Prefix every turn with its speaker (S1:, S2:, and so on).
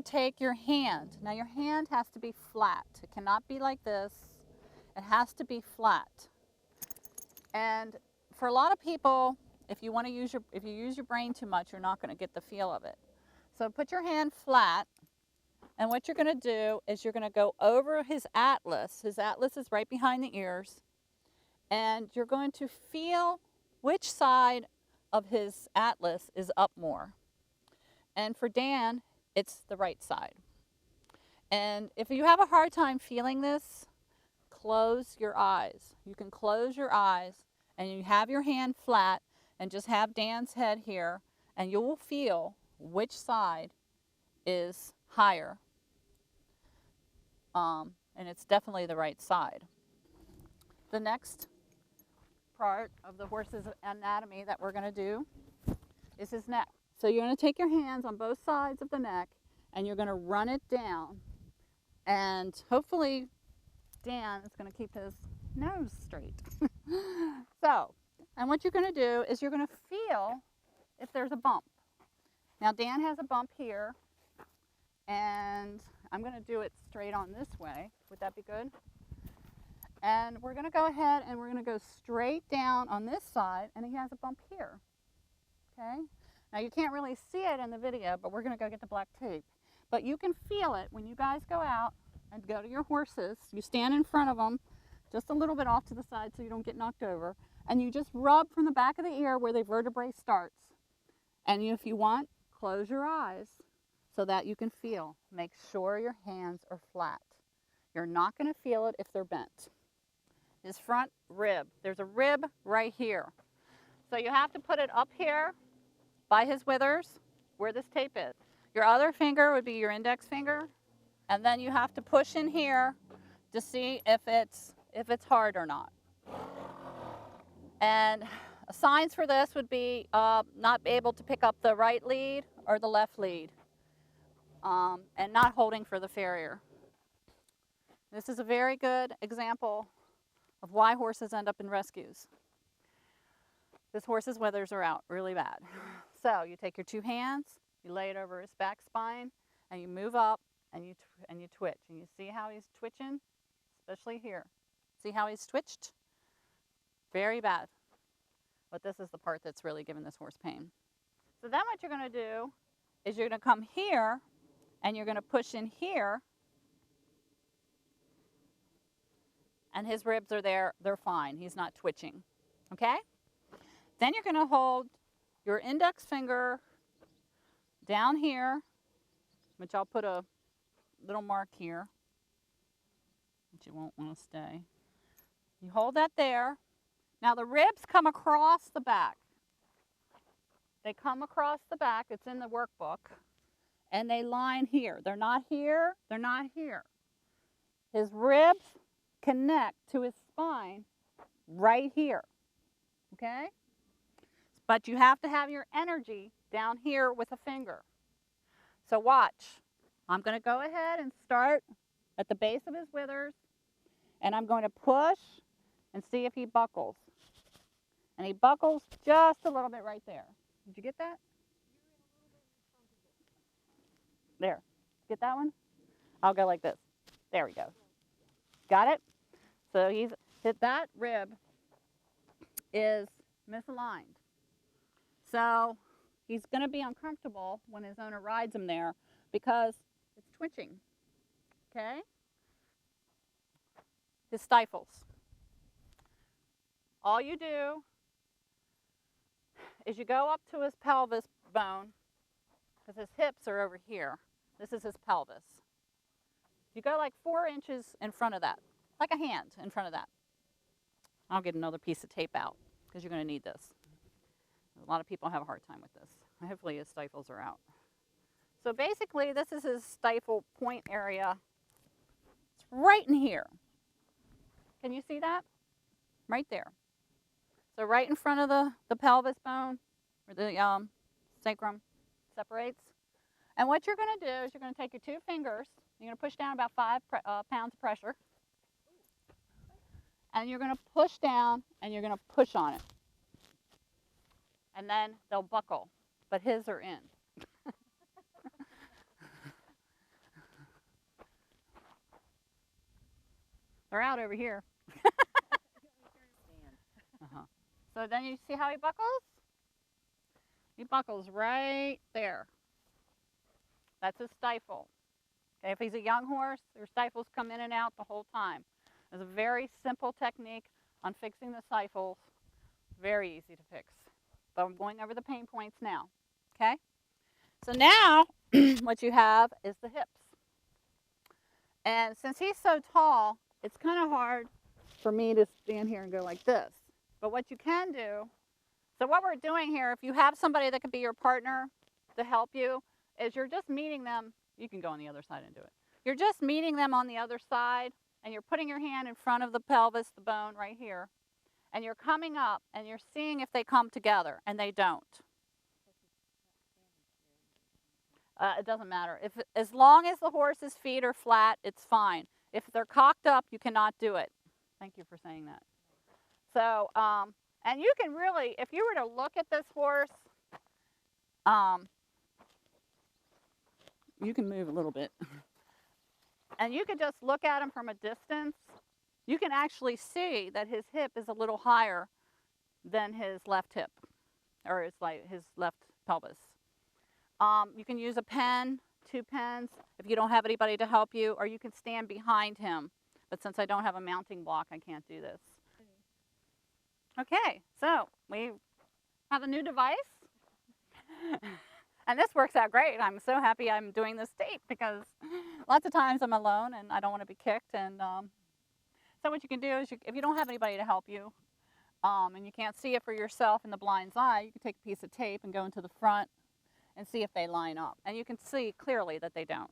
S1: to take your hand. Now your hand has to be flat. It cannot be like this. It has to be flat. And for a lot of people, if you use your brain too much, you're not going to get the feel of it. So put your hand flat, and what you're going to do is you're going to go over his atlas. His atlas is right behind the ears, and you're going to feel which side of his atlas is up more. And for Dan, it's the right side. And if you have a hard time feeling this, close your eyes. You can close your eyes and you have your hand flat and just have Dan's head here, and you will feel which side is higher. And it's definitely the right side. The next part of the horse's anatomy that we're going to do is his neck. So you're going to take your hands on both sides of the neck and you're going to run it down. And hopefully Dan is going to keep his nose straight. And what you're going to do is you're going to feel if there's a bump. Now Dan has a bump here, and I'm going to do it straight on this way. Would that be good? And we're going to go ahead and we're going to go straight down on this side, and he has a bump here. Okay? Now you can't really see it in the video, but we're going to go get the black tape. But you can feel it when you guys go out and go to your horses. You stand in front of them, just a little bit off to the side so you don't get knocked over. And you just rub from the back of the ear where the vertebrae starts. And if you want, close your eyes so that you can feel. Make sure your hands are flat. You're not going to feel it if they're bent. His front rib. There's a rib right here. So you have to put it up here by his withers where this tape is. Your other finger would be your index finger. And then you have to push in here to see if it's hard or not. And signs for this would be not able to pick up the right lead or the left lead, and not holding for the farrier. This is a very good example of why horses end up in rescues. This horse's withers are out really bad. So you take your two hands, you lay it over his back spine, and you move up and you twitch. And you see how he's twitching, especially here. See how he's twitched? Very bad. But this is the part that's really giving this horse pain. So then what you're going to do is you're going to come here and you're going to push in here. And his ribs are there. They're fine. He's not twitching. Okay? Then you're going to hold your index finger down here, which I'll put a little mark here, which you won't want to stay. You hold that there. Now the ribs come across the back. They come across the back. It's in the workbook. And they line here. They're not here. They're not here. His ribs connect to his spine right here. Okay? But you have to have your energy down here with a finger. So watch. I'm going to go ahead and start at the base of his withers. And I'm going to push and see if he buckles. And he buckles just a little bit right there. Did you get that? There. Get that one? I'll go like this. There we go. Got it? So he's hit that rib is misaligned. So he's going to be uncomfortable when his owner rides him there because it's twitching. Okay? His stifles. All you do is you go up to his pelvis bone, because his hips are over here. This is his pelvis. You go like 4 inches in front of that, like a hand in front of that. I'll get another piece of tape out because you're going to need this. A lot of people have a hard time with this. Hopefully his stifles are out. So basically this is his stifle point area. It's right in here. Can you see that? Right there. So right in front of the pelvis bone, where the sacrum separates. And what you're going to do is you're going to take your 2 fingers, you're going to push down about 5 pounds of pressure. And you're going to push down and you're going to push on it. And then they'll buckle, but his are in. They're out over here. So then you see how he buckles? He buckles right there. That's his stifle. Okay, if he's a young horse, their stifles come in and out the whole time. There's a very simple technique on fixing the stifles. Very easy to fix. But I'm going over the pain points now. Okay? So now what you have is the hips. And since he's so tall, it's kind of hard for me to stand here and go like this. But what you can do, so what we're doing here, if you have somebody that could be your partner to help you, is you're just meeting them. You can go on the other side and do it. You're just meeting them on the other side, and you're putting your hand in front of the pelvis, the bone right here, and you're coming up, and you're seeing if they come together, and they don't. It doesn't matter. As long as the horse's feet are flat, it's fine. If they're cocked up, you cannot do it. Thank you for saying that. So, and you can really, if you were to look at this horse, you can move a little bit. And you could just look at him from a distance. You can actually see that his hip is a little higher than his left hip, or his left pelvis. You can use a pen, 2 pens, if you don't have anybody to help you, or you can stand behind him. But since I don't have a mounting block, I can't do this. Okay, so we have a new device. And this works out great. I'm so happy I'm doing this tape because lots of times I'm alone and I don't want to be kicked. And so what you can do is, if you don't have anybody to help you, and you can't see it for yourself in the blind's eye, you can take a piece of tape and go into the front and see if they line up. And you can see clearly that they don't.